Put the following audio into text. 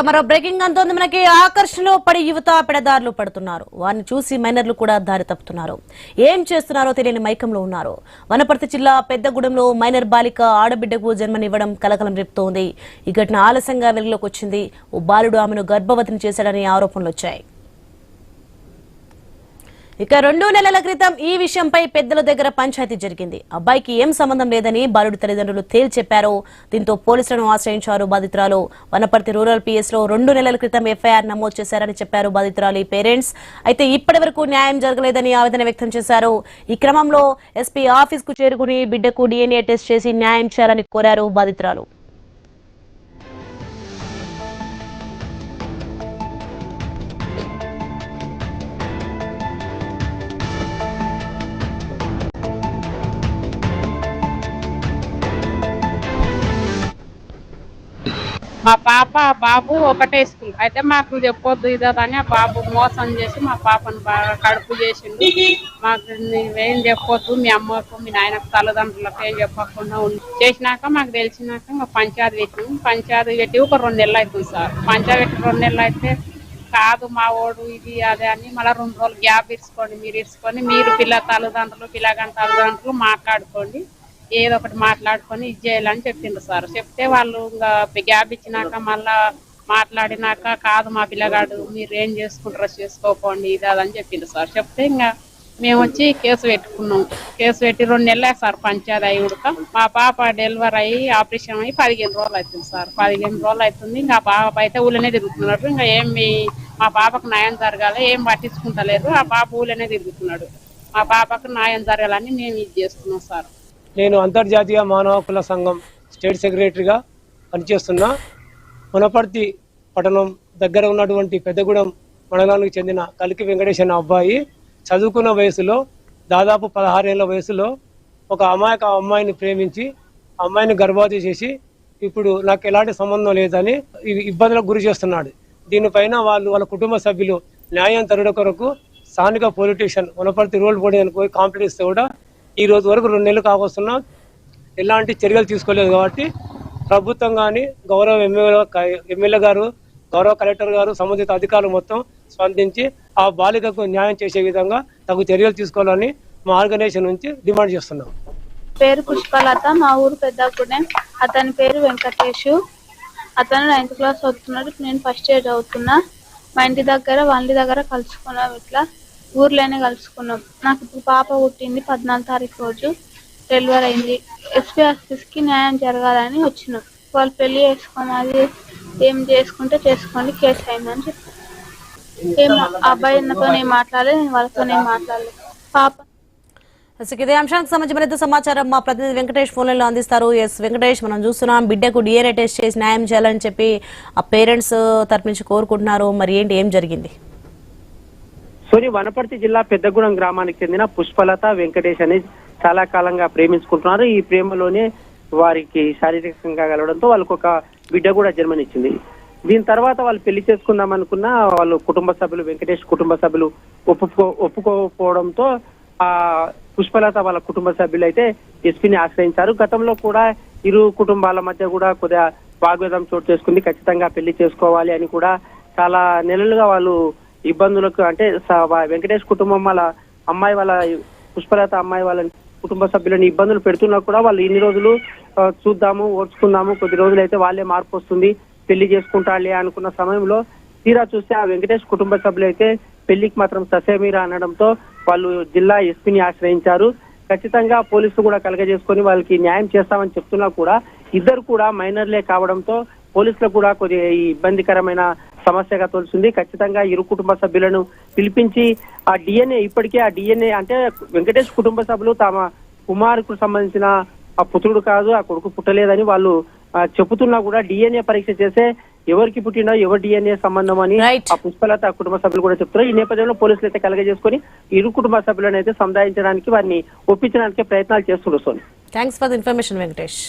మరో బ్రేకింగ్ అంతోంది మనకి. ఆకర్షణలో పడి యువత పెడదారులు పడుతున్నారు. వారిని చూసి మైనర్లు కూడా దారి తప్పుతున్నారు. ఏం చేస్తున్నారో తెలియని మైకంలో ఉన్నారు. వనపర్తి జిల్లా పెద్దగూడెంలో మైనర్ బాలిక ఆడబిడ్డకు జన్మనివ్వడం కలకలం రేపుతోంది. ఈ ఘటన ఆలస్యంగా వెలుగులోకి వచ్చింది. ఓ బాలుడు ఆమెను గర్భవతిని చేశాడని ఆరోపణలు వచ్చాయి. ఇక 2 నెలల క్రితం ఈ విషయంపై పెద్దల దగ్గర పంచాయతీ జరిగింది. అబ్బాయికి ఏం సంబంధం లేదని బాలుడి తల్లిదండ్రులు తేల్చెప్పారు. దీంతో పోలీసులను ఆశ్రయించారు బాధితురాలు. వనపర్తి రూరల్ పిఎస్ లో 2 నెలల క్రితం ఎఫ్ఐఆర్ నమోదు చేశారని చెప్పారు బాధితురాలి పేరెంట్స్. అయితే ఇప్పటి వరకు న్యాయం జరగలేదని ఆవేదన వ్యక్తం చేశారు. ఈ క్రమంలో ఎస్పీ ఆఫీస్ కు చేరుకుని బిడ్డకు DNA టెస్ట్ చేసి న్యాయం చేయాలని కోరారు బాధితురాలు. మా పాప బాబు ఒకటే స్కూల్ అయితే మాకు చెప్పొద్దు ఇదని ఆ బాబు మోసం చేసి మా పాపను బాగా కడుపు చేసిండు. మాకు నువ్వేం చెప్పొద్దు, మీ అమ్మకు మీ నాయనకు తల్లిదండ్రులకు ఏం చెప్పకుండా చేసినాక మాకు తెలిసినాక ఇంకా పంచాయతీ పెట్టినాము. పంచాయతీ పెట్టి ఒక 2 నెలలు అవుతుంది సార్. పంచాయతీ పెట్టి 2 నెలలు అయితే కాదు మా ఓడు ఇది అదే అని మళ్ళీ 2 రోజులు గ్యాప్ ఇరుచుకొని మీరు పిల్ల తల్లిదండ్రులు పిల్లగాని తల్లిదండ్రులు మాట్లాడుకోండి, ఏదో ఒకటి మాట్లాడుకొని ఇది చేయాలని చెప్పిండ్రు సార్. చెప్తే వాళ్ళు ఇంకా గ్యాప్ ఇచ్చినాక మళ్ళా మాట్లాడినాక కాదు మా పిల్లగాడు మీరు ఏం చేసుకుంటారో చేసుకోపోండి ఇది అదని చెప్పిండ్రు సార్. చెప్తే ఇంకా మేము వచ్చి కేసు పెట్టుకున్నాం. కేసు పెట్టి 2 నెలలే సార్ పంచాయతీ అయి ఉడక. మా పాప డెలివరీ అయ్యి ఆపరేషన్ అయ్యి 15 రోజులు అవుతుంది సార్. 15 రోజులు అవుతుంది. ఇంకా పాప అయితే ఊళ్ళనే తిరుగుతున్నారు. ఇంకా ఏమి మా పాపకు న్యాయం జరగాలి ఏం పట్టించుకుంటలేరు. ఆ పాప ఊళ్ళనే తిరుగుతున్నాడు. మా పాపకు న్యాయం జరగాలని మేము ఇది చేస్తున్నాం సార్. నేను అంతర్జాతీయ మానవ హక్కుల సంఘం స్టేట్ సెక్రటరీగా పనిచేస్తున్నా. వనపర్తి పట్టణం దగ్గర ఉన్నటువంటి పెద్దగూడెం మండలానికి చెందిన కలికి వెంకటేష్ అనే అబ్బాయి చదువుకున్న వయసులో దాదాపు 16 ఏళ్ల వయసులో ఒక అమాయక అమ్మాయిని ప్రేమించి అమ్మాయిని గర్భవతి చేసి ఇప్పుడు నాకు ఎలాంటి సంబంధం లేదని ఇబ్బందులకు గురి చేస్తున్నాడు. దీనిపైన వాళ్ళ కుటుంబ సభ్యులు న్యాయం తరుడ కొరకు స్థానిక police station Wanaparthy rural police పోయి కంప్లైంట్ ఇస్తే కూడా ఈ రోజు వరకు 2 నెలలు కావస్తున్నా ఎలాంటి చర్యలు తీసుకోలేదు. కాబట్టి ప్రభుత్వం కానీ గౌరవ ఎమ్మెల్యే గారు గౌరవ కలెక్టర్ గారు సంబంధిత అధికారులు మొత్తం స్పందించి ఆ బాలికకు న్యాయం చేసే విధంగా తగు చర్యలు తీసుకోవాలని మా ఆర్గనైజేషన్ నుంచి డిమాండ్ చేస్తున్నాం. పేరు పుష్పలత, మా ఊరు పెద్దగూడెం. అతని పేరు వెంకటేష్. అతను 9th క్లాస్ చదువుతున్నాడు. నేను ఫస్ట్ ఇయర్ చదువుతున్నా. మా ఇంటి దగ్గర వాళ్ళ దగ్గర కలుసుకున్నాం. ఇట్లా ఊర్లోనే కలుసుకున్నాం. నాకు ఇప్పుడు పాప పుట్టింది. 14వ తారీఖు రోజు డెలివరీ అయింది. ఎస్పీ ఆఫీస్కి న్యాయం జరగాలని వచ్చినాం. వాళ్ళు పెళ్లి చేసుకోవాలి, ఏం చేసుకుంటే చేసుకోండి, కేసు అయిందని చెప్పారు. ఏం అబ్బాయి నాతో నేను మాట్లాడలేదు, నేను వాళ్ళతోనే మాట్లాడలేదు. పాప ఇదే అంశానికి సంబంధించి మరింత సమాచారం మా ప్రతినిధి వెంకటేష్ ఫోన్లలో అందిస్తారు. ఎస్ వెంకటేష్, మనం చూస్తున్నాం బిడ్డకు DNA టెస్ట్ చేసి న్యాయం చేయాలని చెప్పి ఆ పేరెంట్స్ తరపు నుంచి కోరుకుంటున్నారు. మరి ఏంటి, ఏం జరిగింది? సోని, వనపర్తి జిల్లా పెద్దగూడెం గ్రామానికి చెందిన పుష్పలత వెంకటేష్ అని చాలా కాలంగా ప్రేమించుకుంటున్నారు. ఈ ప్రేమలోనే వారికి శారీరకంగా కలవడంతో వాళ్ళకు ఒక బిడ్డ కూడా జన్మనిచ్చింది. దీని తర్వాత వాళ్ళు పెళ్లి చేసుకుందాం అనుకున్న వాళ్ళు కుటుంబ సభ్యులు వెంకటేష్ కుటుంబ సభ్యులు ఒప్పుకోకపోవడంతో ఆ పుష్పలత వాళ్ళ కుటుంబ సభ్యులు అయితే ఎస్పీని ఆశ్రయించారు. గతంలో కూడా ఇరు కుటుంబాల మధ్య కూడా కొద్దిగా వాగ్వేదం చోటు చేసుకుంది. ఖచ్చితంగా పెళ్లి చేసుకోవాలి అని కూడా చాలా నెలలుగా వాళ్ళు ఇబ్బందులకు అంటే వెంకటేష్ కుటుంబం వాళ్ళ అమ్మాయి వాళ్ళ పుష్పలత అమ్మాయి వాళ్ళ కుటుంబ సభ్యులను ఇబ్బందులు పెడుతున్నా కూడా వాళ్ళు ఇన్ని రోజులు చూద్దాము ఓర్చుకుందాము, కొద్ది రోజులు అయితే వాళ్ళే మార్పు వస్తుంది పెళ్లి చేసుకుంటాలే అనుకున్న సమయంలో తీరా చూస్తే ఆ వెంకటేష్ కుటుంబ సభ్యులు అయితే పెళ్లికి మాత్రం ససేమీరా అనడంతో వాళ్ళు జిల్లా ఎస్పీని ఆశ్రయించారు. ఖచ్చితంగా పోలీసులు కూడా కలగజేసుకొని వాళ్ళకి న్యాయం చేస్తామని చెప్తున్నా కూడా ఇద్దరు కూడా మైనర్లే కావడంతో పోలీసులకు కూడా కొద్దిగా ఇబ్బందికరమైన సమస్యగా తోలుతుంది. ఖచ్చితంగా ఇరు కుటుంబ సభ్యులను పిలిపించి ఆ DNA ఇప్పటికే ఆ DNA అంటే వెంకటేష్ కుటుంబ సభ్యులు తమ కుమారుకు సంబంధించిన ఆ పుత్రుడు కాదు, ఆ కొడుకు పుట్టలేదని వాళ్ళు చెబుతున్నా కూడా DNA పరీక్ష చేసే ఎవరికి పుట్టినా ఎవరి DNA సంబంధం అని ఆ పుష్పలత కుటుంబ సభ్యులు కూడా చెప్తున్నారు. ఈ నేపథ్యంలో పోలీసులు అయితే కలగజేసుకొని ఇరు కుటుంబ సభ్యులను అయితే సముదాయించడానికి వారిని ఒప్పించడానికి ప్రయత్నాలు చేస్తున్నారు. Soni, thanks for the information Venkatesh.